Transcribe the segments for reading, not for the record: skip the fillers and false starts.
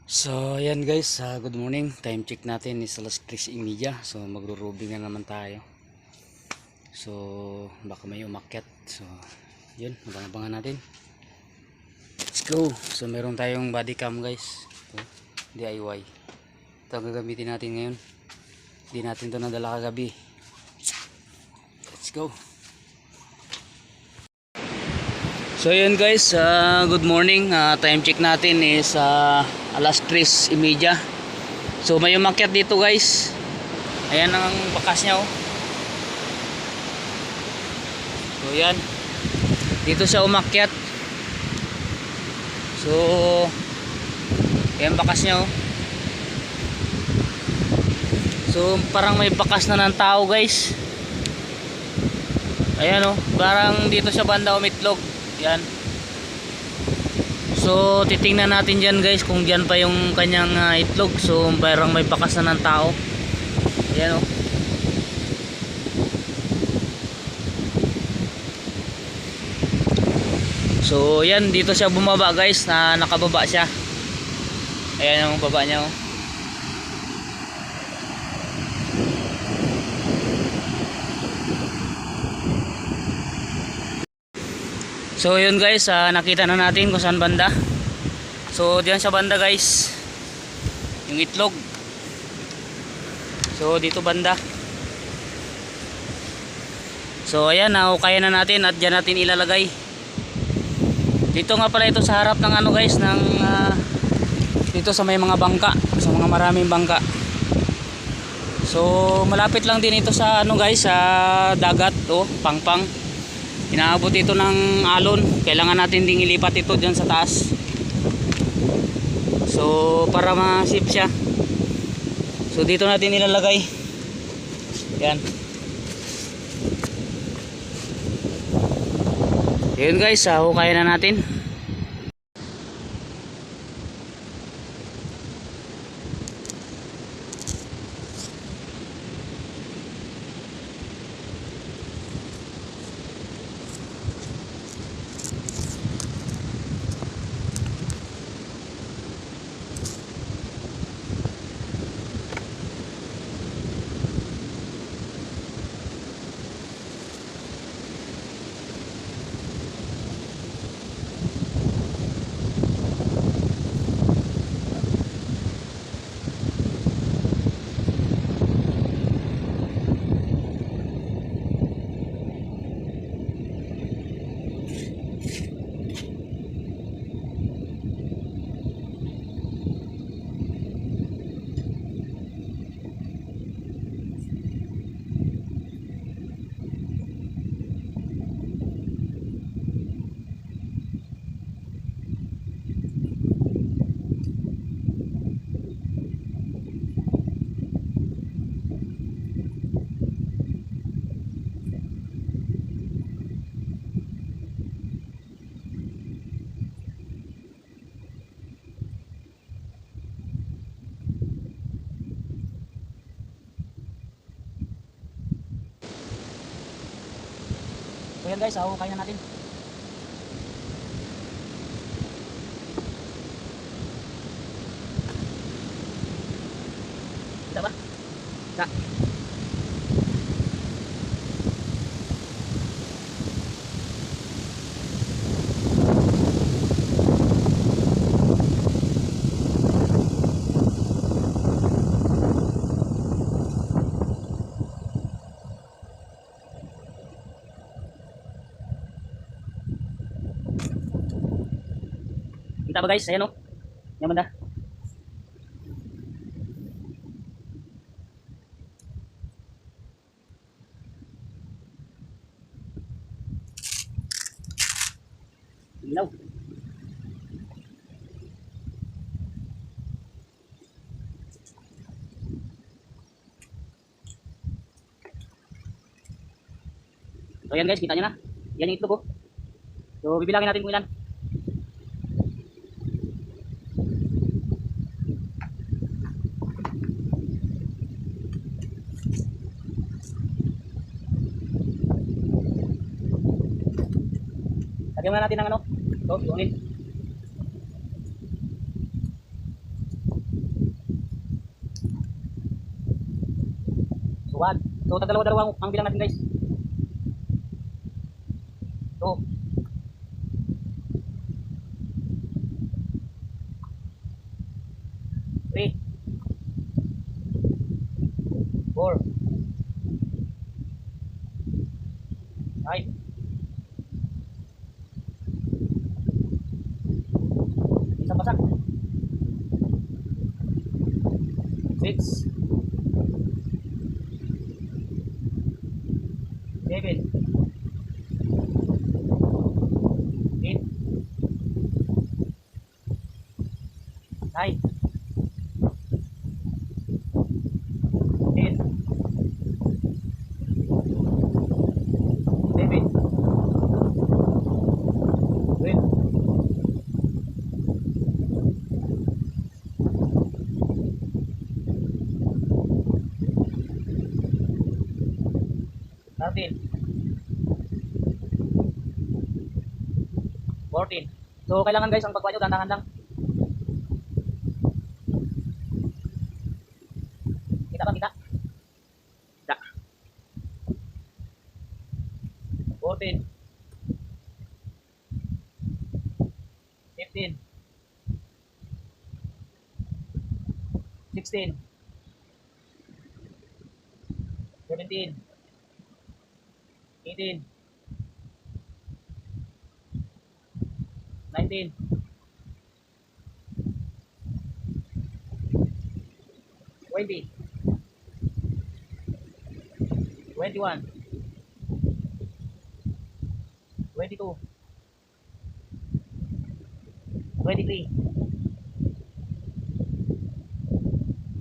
So ayan guys, good morning. Time check natin is alas 3:30. So magro-roving na naman tayo. So baka may umakyat. So yun, abang-abangan natin. Let's go. So meron tayong body cam guys. Ito, DIY. Ito ang gagamitin natin ngayon. Hindi natin ito nadala kagabi. Let's go. So yun guys, good morning. Time check natin is alas 3:30. So may umakyat dito guys. Ayan ang bakas niya oh. So yan. Dito siya umakyat. So ayan bakas niya oh. So parang may bakas na ng tao guys. Ayan oh, parang dito sa banda umitlog. Yan. So titingnan natin dyan guys kung dyan pa yung kanyang itlog. So parang may bakas na ng tao. Ayan o. So yan, dito siya bumaba guys, na nakababa siya. Ayan yung baba niya o. So yun guys, nakita na natin kung saan banda. So diyan sa banda guys yung itlog. So dito banda. So ayan, kaya na natin at diyan natin ilalagay. Dito nga pala ito sa harap ng ano guys, ng dito sa may mga bangka, sa mga maraming bangka. So malapit lang din ito sa ano guys, sa dagat oh, pangpang. Inaabot ito ng alon. Kailangan natin ding ilipat ito dyan sa taas. So para ma-sip siya. So dito natin ilalagay. Yan. Yun guys, hukay na natin. So yan guys, hukay na natin. Kita ba? Kita. Kita ba guys? Ayan o. Yan banda. Ilaw. So yan guys, kita nyo na. Yan yung itlog oh. So bibilangin natin kung ilan. Lagyan muna natin ng ano. Ito, tuungin. 1. So tagdalawa-dalawa ang bilang natin guys. 2. 3. 4. 5. Isang basak. 6. 7. 8. 9. 10. 11. 12. 13. 14. So kailangan guys ang pagkuha nyo dahan-dahan lang. Kita ba kita? Da. 14. 15. 16. 17. 18. 19. 20. 21. 22. 23.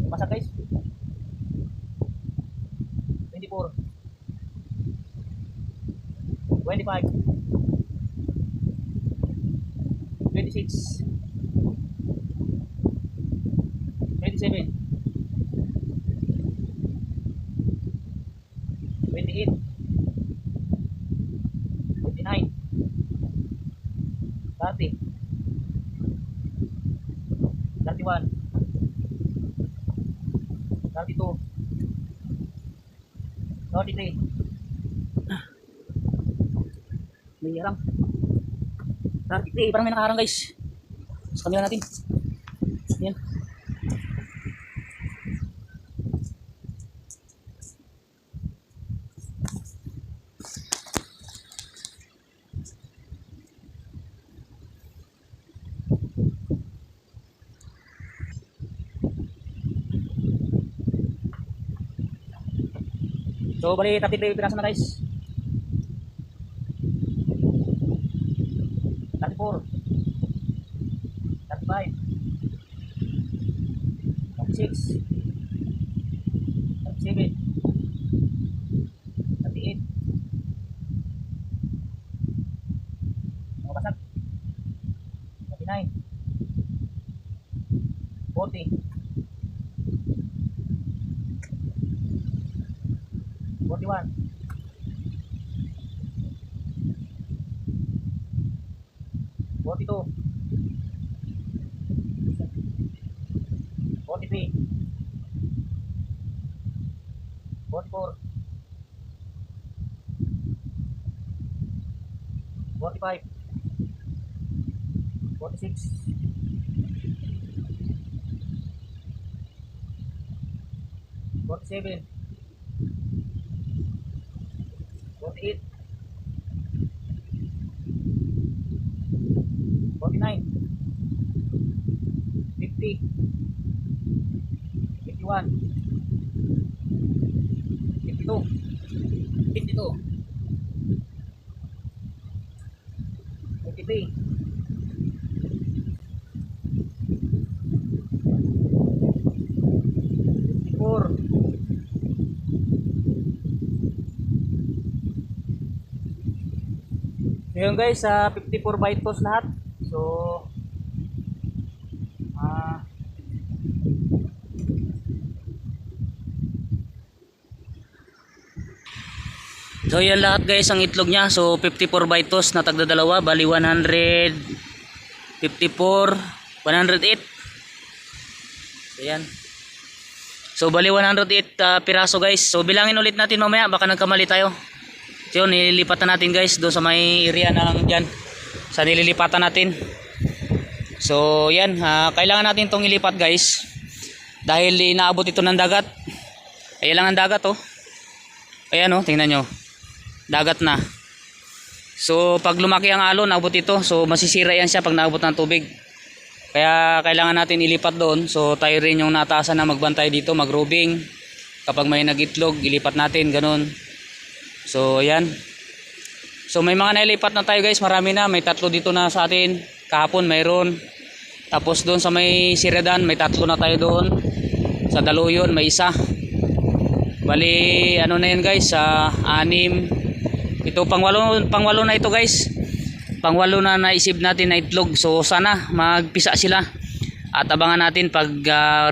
Masak guys. 24. 25. 26. 27. 28. 29. 30. 31. 32. 33. May harang. 33. Parang may nakaharang guys. Sa kanila natin. Yan. So bali 33 piraso na guys. 34. 35. 36. 37. 38. Mga basag. 39. 40. 41. 42. 43. 44. 45. 46. 47. 48. 49. 50. 51. 52. 52. 53. 54. So yun guys, 54 by toast lahat. So So yan lahat guys ang itlog niya. So 54 by toast na tagdadalawa, bali 154, 108. So yan. So bali 108 piraso guys. So bilangin ulit natin mamaya, baka nagkamali tayo. So yun, nililipatan natin guys doon sa may area ng dyan, sa nililipatan natin. So yan, kailangan natin itong ilipat guys, dahil inaabot ito ng dagat. Ayan lang ang dagat oh. Ayan oh, tingnan nyo, dagat na. So pag lumaki ang alon, naabot ito, so masisira yan siya pag naabot ng tubig. Kaya kailangan natin ilipat doon. So tayo rin yung nataasan na magbantay dito, mag-roving. Kapag may nagitlog, ilipat natin, ganun. So ayan. So may mga nailipat na tayo guys, marami na. May 3 dito na sa atin. Kahapon mayroon. Tapos doon sa may Siradan, may 3 na tayo doon. Sa Daluyon, may 1. Bali, ano na yun guys, 6. Ito, pang-8 na ito guys. Pang-8 na naisip natin na itlog. So sana magpisa sila. At abangan natin pag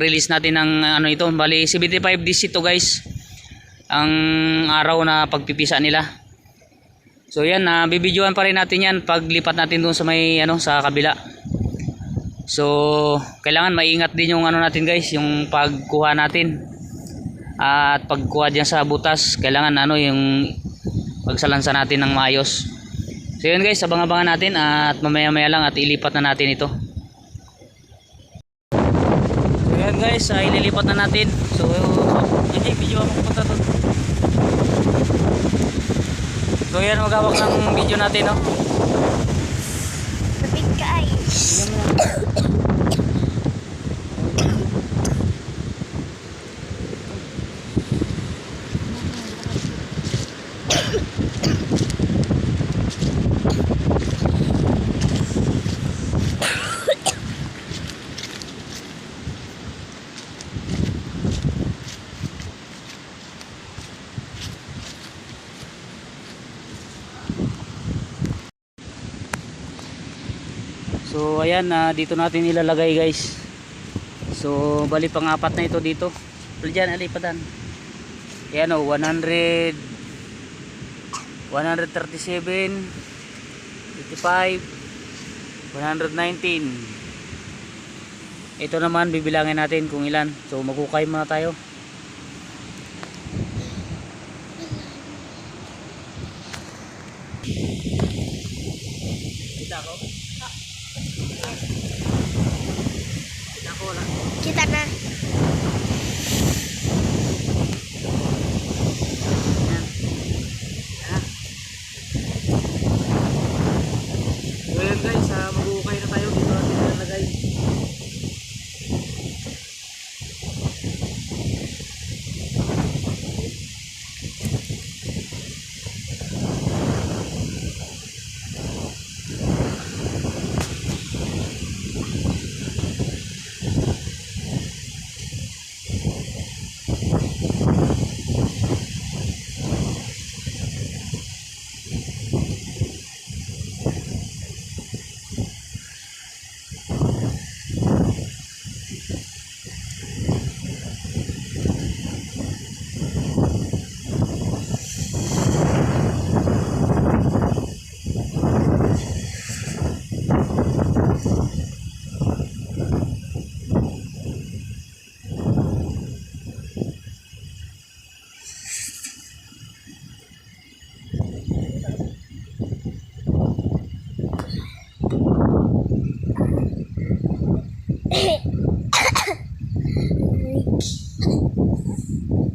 release natin ng ano ito. Bali 75 days ito guys, ang araw na pagpipisa nila. So yan, bibidyoan pa rin natin yan pag lipat natin doon sa may ano, sa kabila. So kailangan maingat din yung ano natin guys, yung pagkuha natin. At pagkuha diyan sa butas, kailangan ano, yung pagsalansa natin ng maayos. So yun guys, abang-abangan natin at mamaya-maya lang at ilipat na natin ito. So yan guys, ililipat na natin. So hindi, video ako punta doon. So yan, magawak ng video natin no. Lapit ka ay. So ayan, dito natin ilalagay guys. So bali pang-4 na ito dito. Diyan, alipadan. Ayan o, 100, 137, 85, 119. Ito naman bibilangin natin kung ilan. So magkukay muna tayo. Kita ko? Kita ko lang. Kita na. So yun guys, magkukay na tayo. Dito natin ilalagay.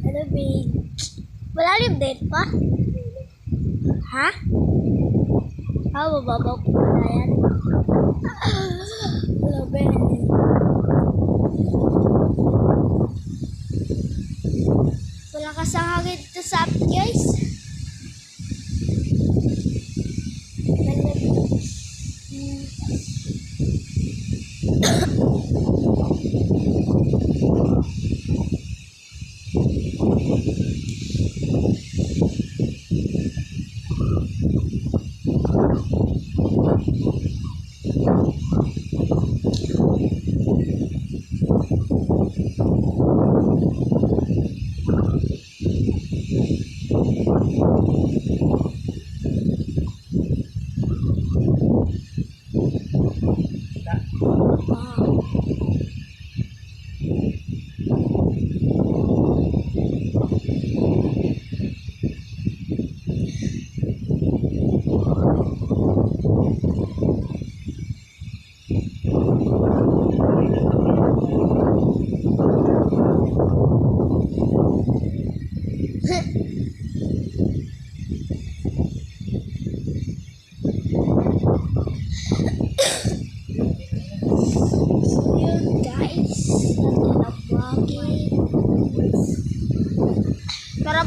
Ano big? Malalim din pa? Ha? Mababaw ko na yan. Wala ba yan? Wala kasangagin dito sa app guys.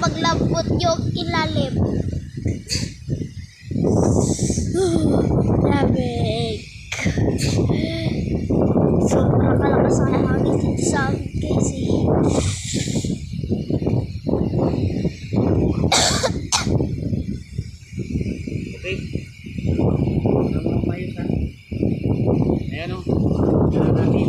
maglambot yung ilalim. Lamig. Sobrang kalakas ang hangin dito sa amin guys eh. Okay. Tama pa yun ha. Ayan o. Ayan natin.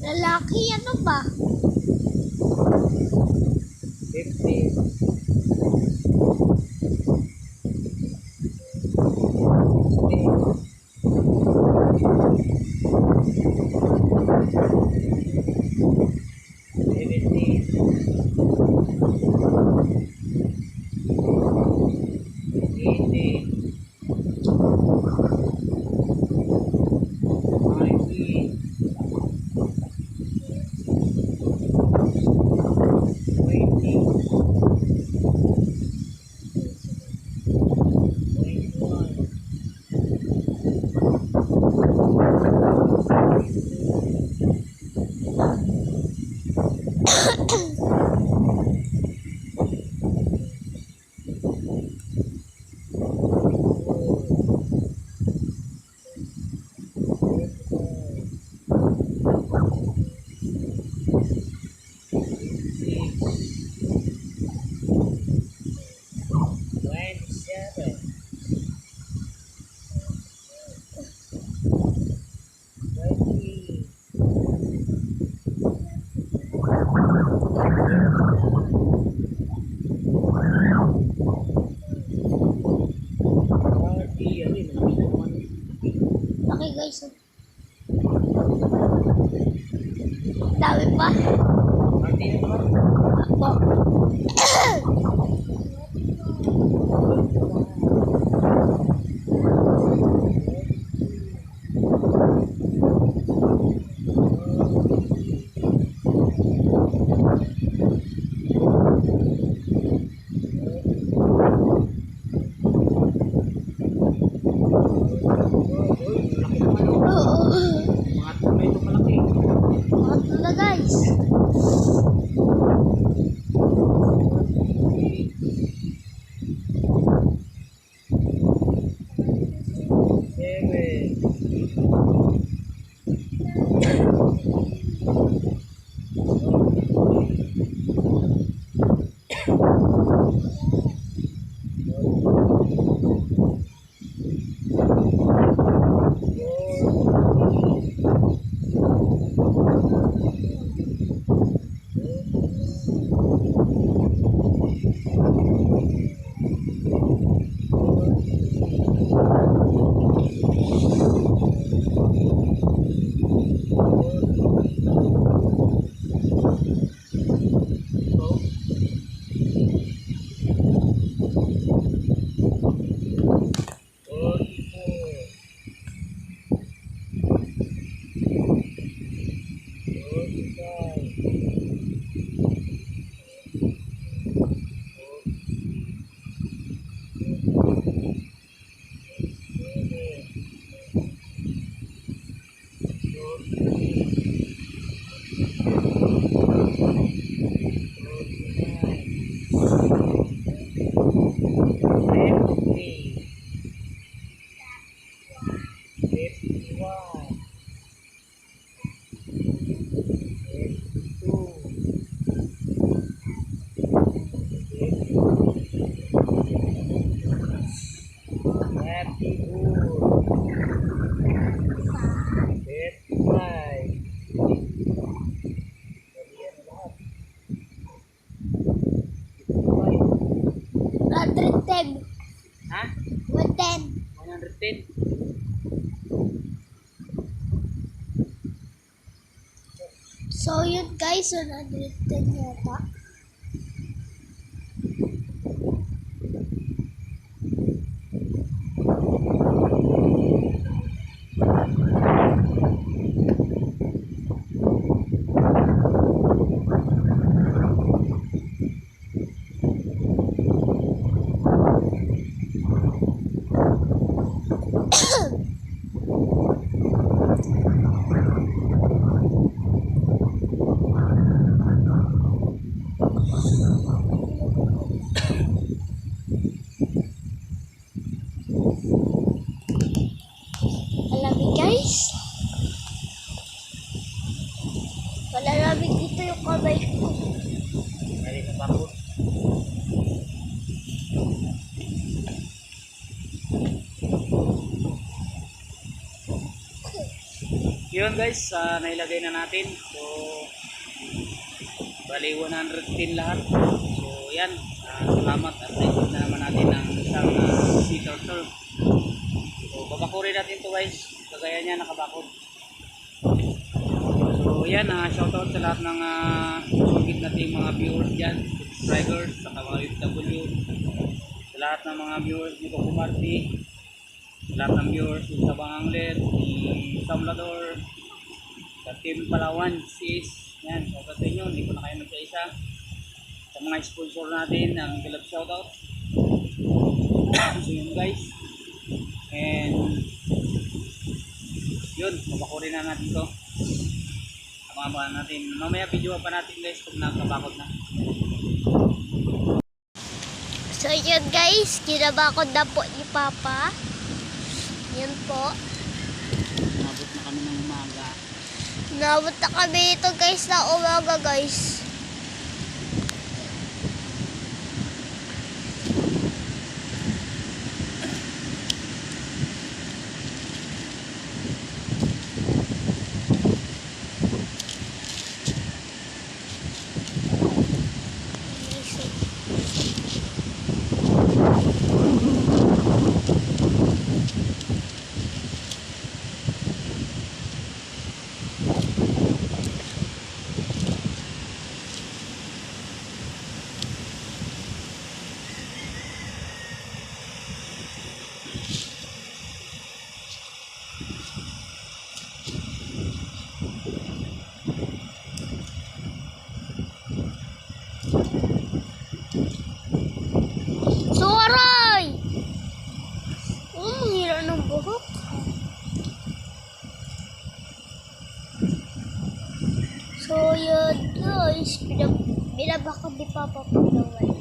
Lalaki, ano ba? 21. 110. Ha? 110. 110. So yun guys, 110 yata. Malamig guys. Malamig dito yung kamay ko. Dali sa bako. Yun guys, nailagay na natin. So, bali 110 lahat. So, yan. Salamat at naikot na naman natin ang isang sea turtle. So, babakurin natin to guys. Kagaya niya nakabakod. So, yan. Shoutout sa lahat ng sugid nating mga viewers dyan. Subscribers, saka mga UFW. Sa lahat ng mga viewers ni Coco Marty. Sa lahat ng viewers ni Sabang Anglet, ni Samlador, sa Team Palawan, sis. Yan, shoutout sa inyo. Hindi ko na kayo magsa-isa. Sa mga sponsor natin, ang Philip shoutout. So yun guys. And yun, mabakurin na natin to. Abangan natin. Mamaya video pa natin guys kung nakabakod na. So yun guys, kinabakod na po ni Papa. Yan po. Nabot na kami ng umaga. Nabot na kami ito guys na umaga guys. Suwaray! Hira ng buhok. So yun guys, binabakod ni Papa Palawan.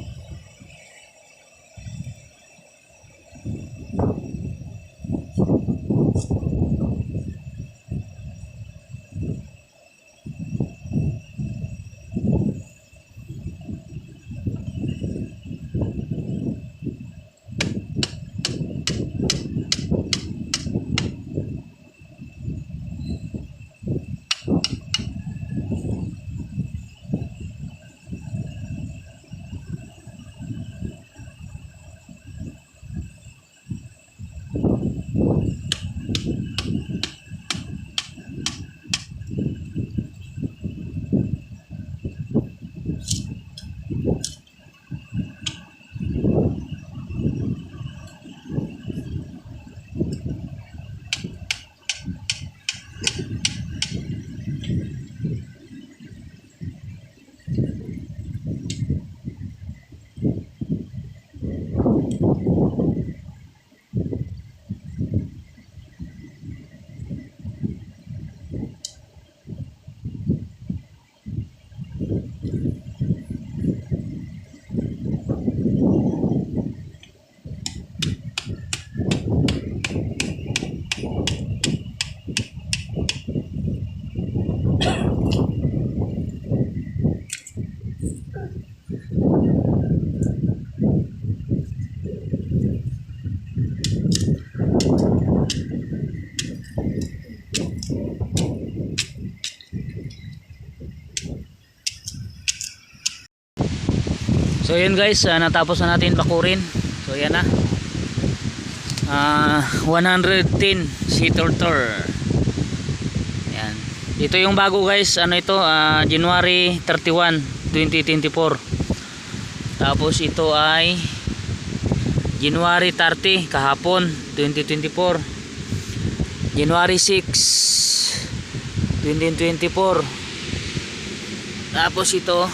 So yun guys, natapos na natin bakurin. So yan na. 110 seater tour. Yan. Ito yung bago guys, ano ito, January 31, 2024. Tapos ito ay January 30 kahapon 2024. January 6 2024. Tapos ito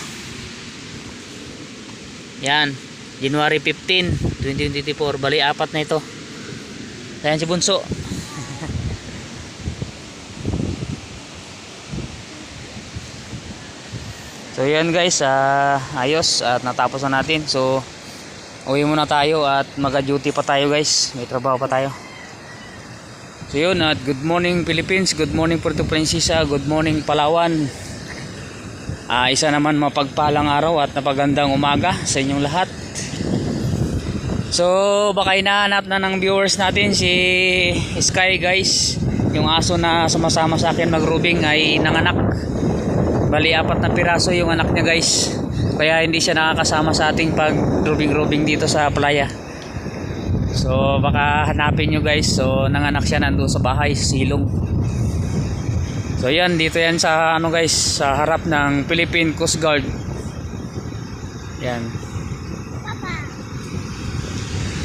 yan, January 15 2024. Bali apat na ito. Ayan si Bunso. So yan guys, ayos at natapos na natin. So uwi muna tayo at mag-duty pa tayo guys. May trabaho pa tayo. So yun, at good morning Philippines, good morning Puerto Princesa, good morning Palawan. Isa naman mapagpalang araw at napagandang umaga sa inyong lahat. So baka hinahanap na ng viewers natin si Sky guys. Yung aso na sumasama sa akin mag-rubing ay nanganak. Bali 4 na piraso yung anak niya guys. Kaya hindi siya nakakasama sa ating pag-rubing dito sa playa. So baka hanapin nyo guys. So nanganak siya nandoon sa bahay, sa silong. So yan, dito yan sa ano guys, sa harap ng Philippine Coast Guard. Yan.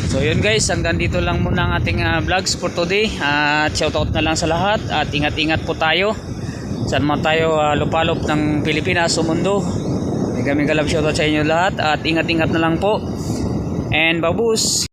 So yun guys, hanggang dito lang muna ang ating vlogs for today. At shoutout na lang sa lahat at ingat-ingat po tayo. Saan man tayo lupalop ng Pilipinas o mundo. May kaming kalab shoutout sa inyo lahat at ingat-ingat na lang po. And babus!